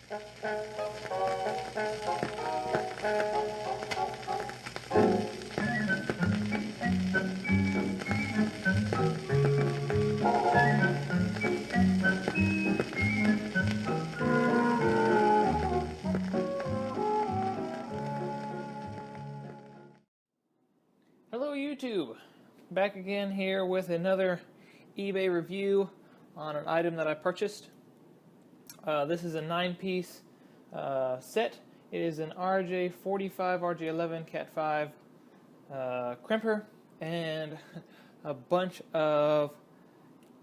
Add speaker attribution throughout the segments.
Speaker 1: Hello YouTube! Back again here with another eBay review on an item that I purchased. This is a 9-piece set. It is an Rj45 Rj11 Cat 5 crimper and a bunch of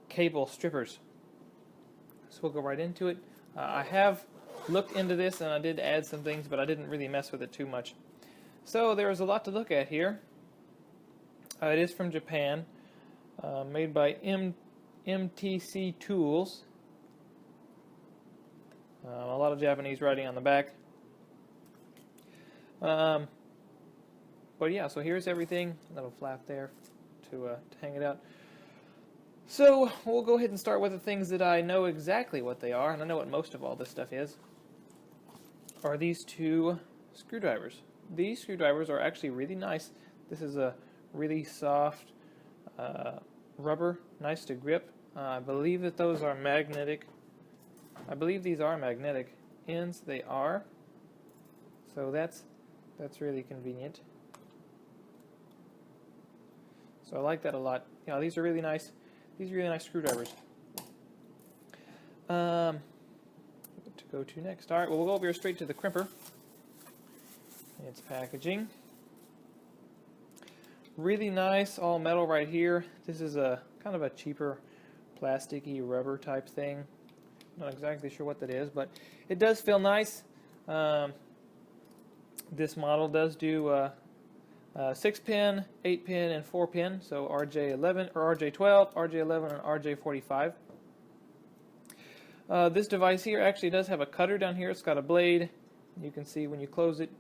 Speaker 1: cable strippers. So we'll go right into it. I have looked into this and I did add some things, but I didn't really mess with it too much. So there's a lot to look at here. It is from Japan, made by MTC Tools. A lot of Japanese writing on the back. But yeah, so here's everything. Little flap there to hang it out. So we'll go ahead and start with the things that I know exactly what they are, and I know what most of all this stuff is. Are these two screwdrivers. These screwdrivers are actually really nice. This is a really soft rubber, nice to grip. I believe that those are magnetic. I believe these are magnetic ends. They are. So that's really convenient. So I like that a lot. Yeah, these are really nice. These are really nice screwdrivers. What to go to next? All right. Well, we'll go over here straight to the crimper. Its packaging. Really nice, all metal right here. This is a kind of a cheaper plasticky rubber type thing. Not exactly sure what that is, but it does feel nice. This model does do 6-pin, 8-pin, and 4-pin. So RJ11 or RJ12, RJ11, and RJ45. This device here actually does have a cutter down here. It's got a blade. You can see when you close it,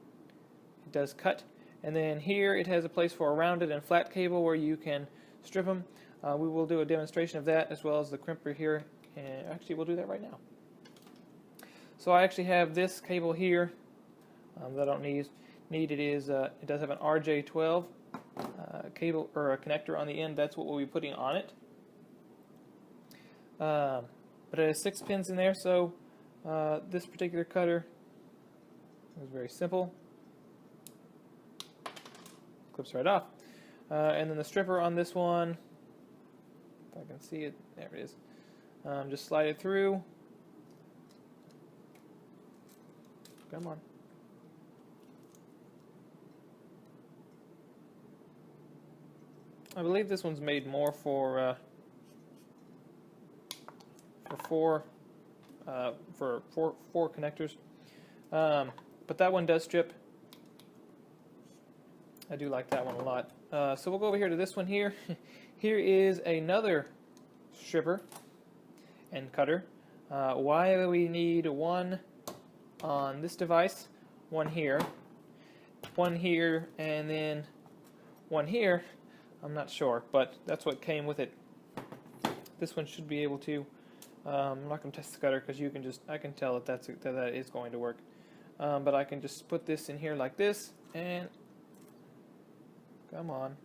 Speaker 1: it does cut. And then here it has a place for a rounded and flat cable where you can strip them. We will do a demonstration of that as well as the crimper here. And actually, we'll do that right now. So I actually have this cable here that I don't need. It does have an RJ12 cable or a connector on the end. That's what we'll be putting on it. But it has 6 pins in there. So this particular cutter is very simple. Clips right off. And then the stripper on this one, if I can see it, there it is. Just slide it through. Come on. I believe this one's made more for four connectors. But that one does strip. I do like that one a lot. So we'll go over here to this one here. Here is another stripper and cutter. Why do we need one on this device, one here, and then one here? I'm not sure, but that's what came with it. This one should be able to. I'm not going to test the cutter because I can tell that that is going to work. But I can just put this in here like this and. Come on.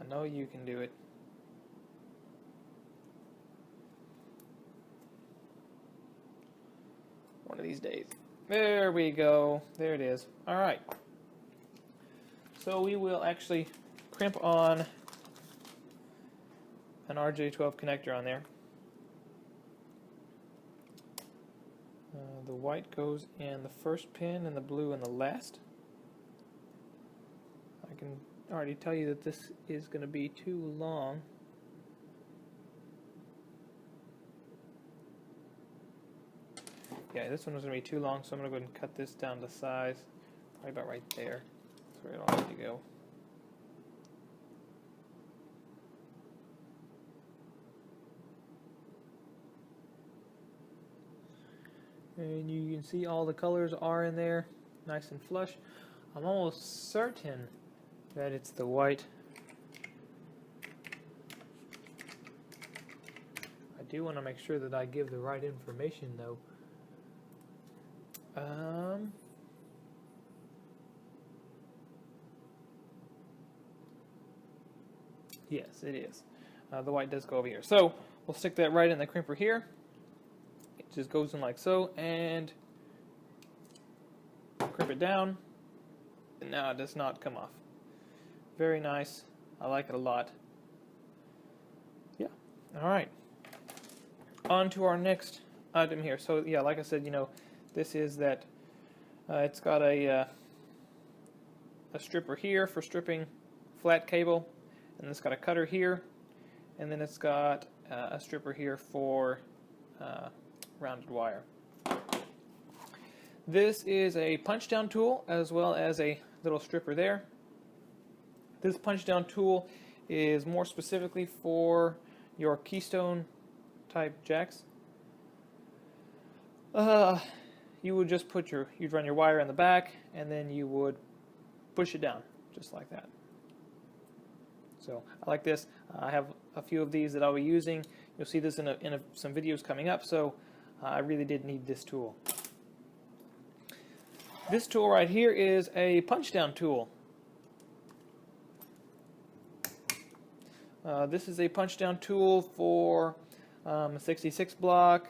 Speaker 1: I know you can do it. One of these days. There we go. There it is. Alright. So we will actually crimp on an RJ12 connector on there. The white goes in the first pin and the blue in the last. I can already tell you that this is going to be too long. Yeah, this one was going to be too long, so I'm going to go ahead and cut this down to size. Probably about right there. That's where it all needs to go. And you can see all the colors are in there, nice and flush. I'm almost certain that it's the white. I do want to make sure that I give the right information though. Yes, it is. The white does go over here. So we'll stick that right in the crimper here. It just goes in like so, and crimp it down. And now it does not come off. Very nice. I like it a lot. Yeah. All right. On to our next item here. So yeah, like I said, you know, this is that. It's got a stripper here for stripping flat cable, and it's got a cutter here, and then it's got a stripper here for rounded wire. This is a punchdown tool as well as a little stripper there. This punchdown tool is more specifically for your keystone type jacks. You would just you'd run your wire in the back, and then you would push it down just like that. So I like this. I have a few of these that I'll be using. You'll see this in some videos coming up. So I really did need this tool. This tool right here is a punchdown tool. This is a punchdown tool for a 66 block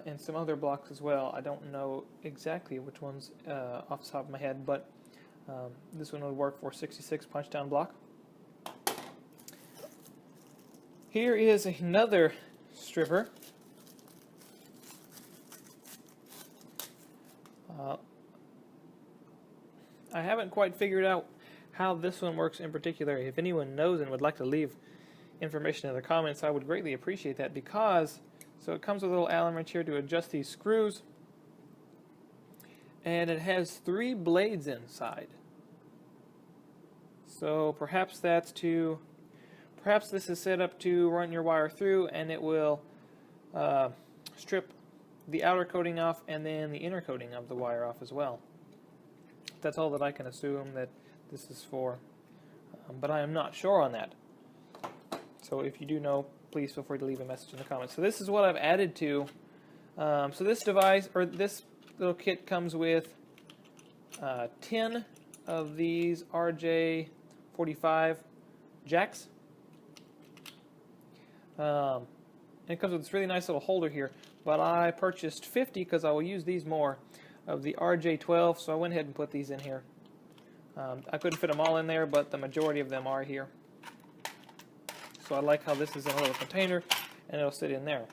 Speaker 1: and some other blocks as well. I don't know exactly which ones off the top of my head, but this one would work for 66 punchdown block. Here is another stripper. I haven't quite figured out how this one works in particular. If anyone knows and would like to leave information in the comments, I would greatly appreciate that, because so it comes with a little Allen wrench here to adjust these screws, and it has 3 blades inside. So perhaps this is set up to run your wire through, and it will strip the outer coating off and then the inner coating of the wire off as well. That's all that I can assume that this is for, but I am not sure on that. So if you do know, please feel free to leave a message in the comments. So this is what I've added to. So this device, or this little kit, comes with 10 of these Rj45 Jacks. And it comes with this really nice little holder here, but I purchased 50 because I will use these more of the Rj12, so I went ahead and put these in here. I couldn't fit them all in there, but the majority of them are here. So I like how this is in a little container, and it'll sit in there.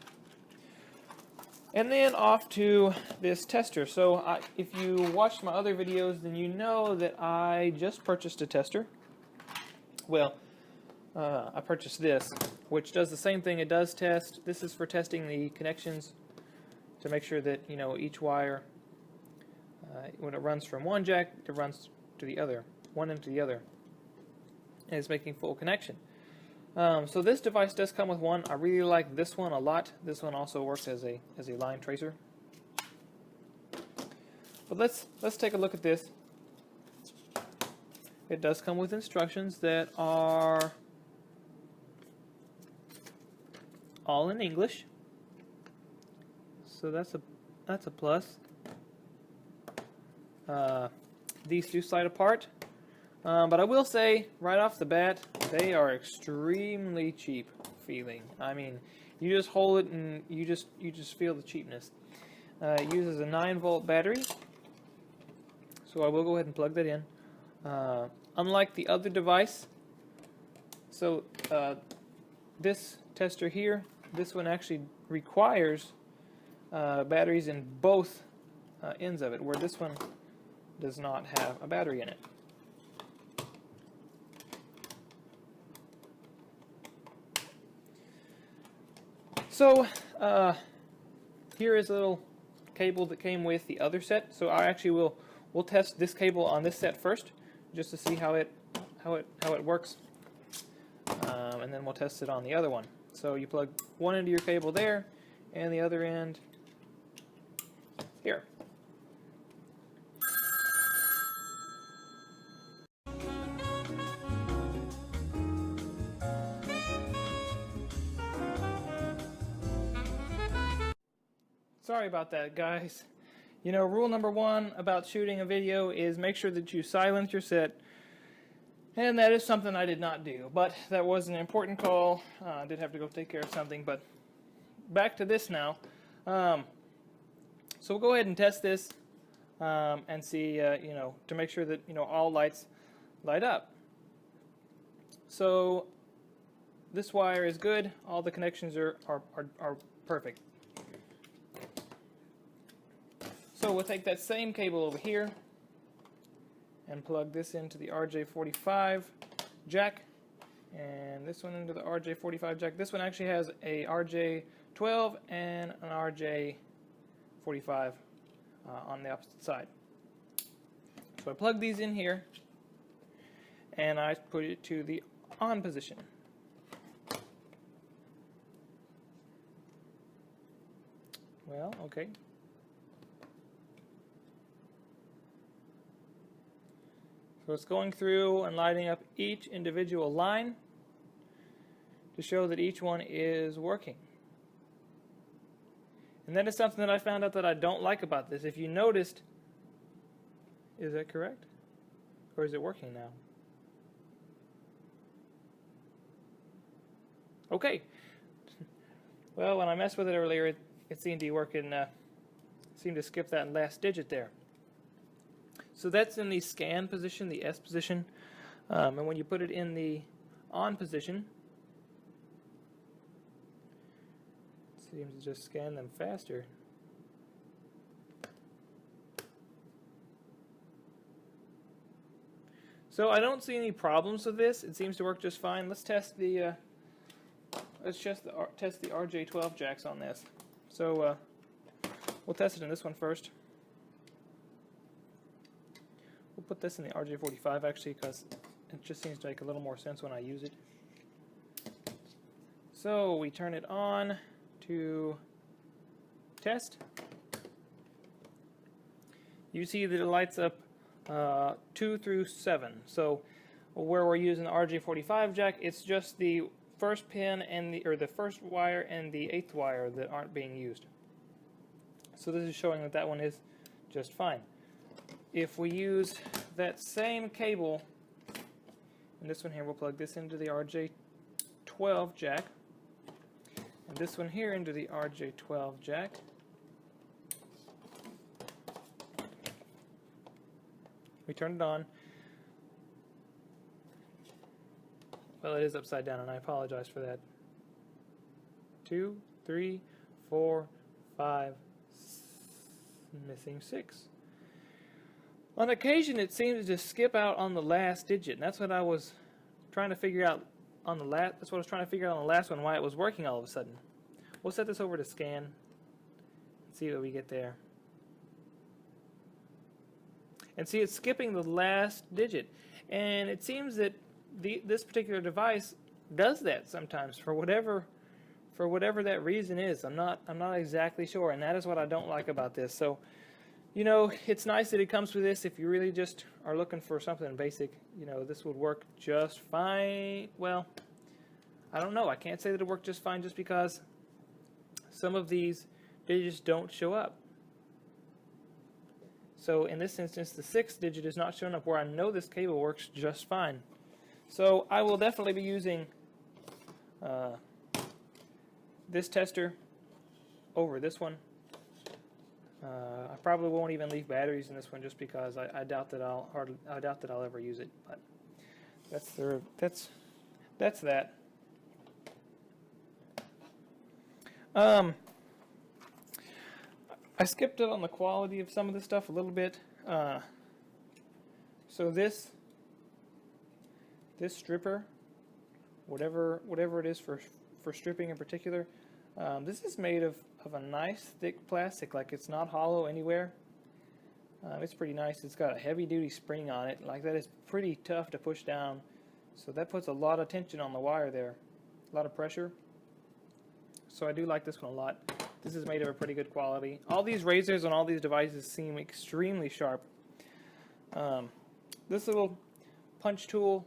Speaker 1: And then off to this tester. So if you watched my other videos, then you know that I just purchased a tester. Well, I purchased this, which does the same thing. It does test. This is for testing the connections to make sure that, you know, each wire, when it runs from one jack, it runs to the other, one end to the other, and it's making full connection. So this device does come with one. I really like this one a lot. This one also works as a line tracer. But let's take a look at this. It does come with instructions that are all in English, so that's a plus. These two slide apart, but I will say right off the bat, they are extremely cheap feeling. I mean, you just hold it and you just feel the cheapness. It uses a 9-volt battery, so I will go ahead and plug that in. Unlike the other device, so this tester here, this one actually requires batteries in both ends of it, where this one does not have a battery in it. So here is a little cable that came with the other set. So I actually we'll test this cable on this set first, just to see how it works, and then we'll test it on the other one. So you plug one end of your cable there, and the other end here. Sorry about that, guys. You know, rule number one about shooting a video is make sure that you silence your set. And that is something I did not do. But that was an important call. I did have to go take care of something. But back to this now. So we'll go ahead and test this and see, you know, to make sure that, you know, all lights light up. So this wire is good. All the connections are perfect. So we'll take that same cable over here and plug this into the Rj45 jack, and this one into the Rj45 jack. This one actually has a Rj12 and an Rj45 on the opposite side. So I plug these in here and I put it to the on position. Well, okay. So it's going through and lighting up each individual line to show that each one is working. And that is something that I found out that I don't like about this. If you noticed, is that correct? Or is it working now? Okay. Well, when I messed with it earlier, it seemed to work and seemed to skip that last digit there. So that's in the scan position, the S position, and when you put it in the on position, it seems to just scan them faster. So I don't see any problems with this. It seems to work just fine. Let's test the test the Rj12 jacks on this. So we'll test it in this one first. We'll put this in the Rj45 actually because it just seems to make a little more sense when I use it. So we turn it on to test. You see that it lights up 2 through 7. So where we're using the Rj45 jack, it's just the first pin and the first wire and the 8th wire that aren't being used. So this is showing that that one is just fine. If we use that same cable, and this one here, we'll plug this into the Rj12 jack, and this one here into the Rj12 jack. We turn it on. Well, it is upside down, and I apologize for that. 2, 3, 4, 5, missing 6. On occasion, it seems to skip out on the last digit, and that's what I was trying to figure out on the last. That's what I was trying to figure out on the last one, why it was working all of a sudden. We'll set this over to scan and see what we get there. And see, it's skipping the last digit, and it seems that this particular device does that sometimes for whatever that reason is. I'm not exactly sure, and that is what I don't like about this. So, you know, it's nice that it comes with this. If you really just are looking for something basic, you know, this would work just fine. Well, I don't know. I can't say that it worked just fine just because some of these digits don't show up. So in this instance, the 6th digit is not showing up where I know this cable works just fine. So I will definitely be using this tester over this one. I probably won't even leave batteries in this one just because I doubt that I'll ever use it. But that's that. I skipped it on the quality of some of this stuff a little bit. So this stripper, whatever it is for stripping in particular, this is made of a nice thick plastic, like it's not hollow anywhere. It's pretty nice. It's got a heavy-duty spring on it. Like that is pretty tough to push down. So that puts a lot of tension on the wire there, a lot of pressure. So I do like this one a lot. This is made of a pretty good quality. All these razors on all these devices seem extremely sharp. This little punch tool,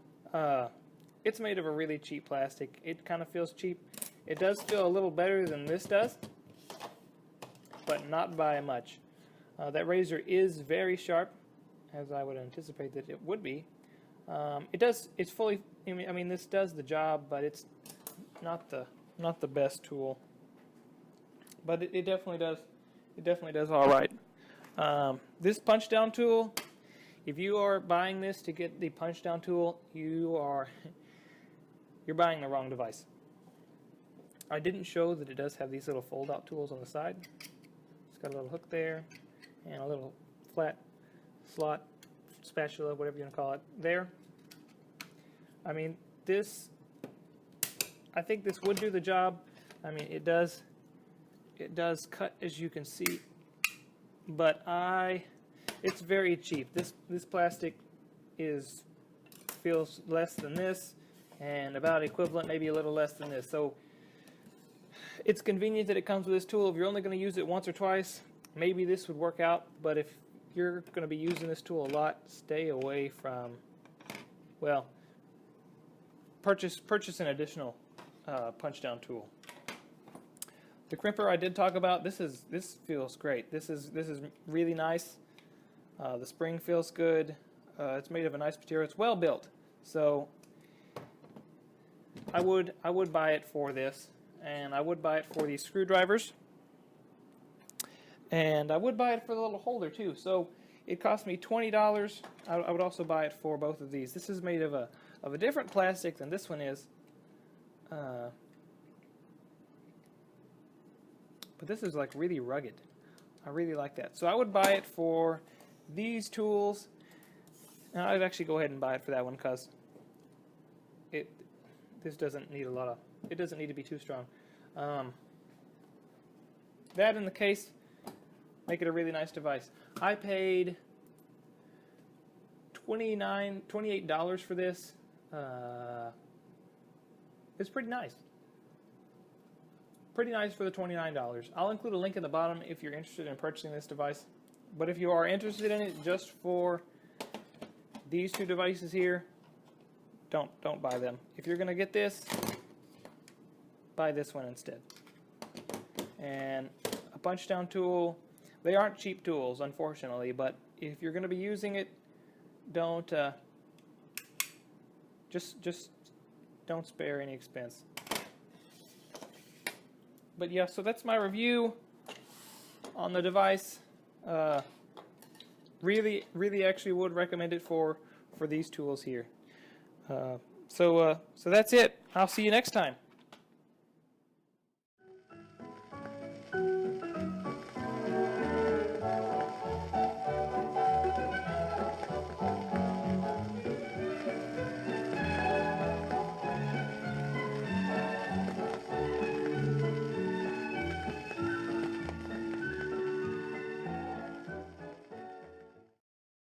Speaker 1: it's made of a really cheap plastic. It kind of feels cheap. It does feel a little better than this does, but not by much. That razor is very sharp, as I would anticipate that it would be. It's fully, I mean, this does the job, but it's not the best tool. But it definitely does all right. This Punchdown tool, if you are buying this to get the Punchdown tool, you're buying the wrong device. I didn't show that it does have these little fold-out tools on the side. It's got a little hook there and a little flat slot, spatula, whatever you want to call it, there. I mean, I think this would do the job. I mean, it does cut, as you can see, but it's very cheap. This plastic feels less than this, and about equivalent, maybe a little less than this. So it's convenient that it comes with this tool. If you're only going to use it once or twice, maybe this would work out. But if you're going to be using this tool a lot, stay away from, well, purchase an additional Punchdown tool. The Crimper I did talk about. This feels great. This is really nice. The spring feels good. It's made of a nice material. It's well built. So I would buy it for this, and I would buy it for these screwdrivers, and I would buy it for the little holder too. So it cost me $20. I would also buy it for both of these. This is made of a different plastic than this one is. But this is like really rugged. I really like that. So I would buy it for these tools. And I'd actually go ahead and buy it for that one because this doesn't need it doesn't need to be too strong. That in the case, make it a really nice device. I paid $28 for this. It's pretty nice. Pretty nice for the $29. I'll include a link in the bottom if you're interested in purchasing this device. But if you are interested in it just for these two devices here, don't buy them. If you're going to get this, buy this one instead. And a Punchdown tool, they aren't cheap tools, unfortunately, but if you're going to be using it, don't just don't spare any expense. But yeah, so that's my review on the device. Really actually would recommend it for these tools here. So that's it. I'll see you next time.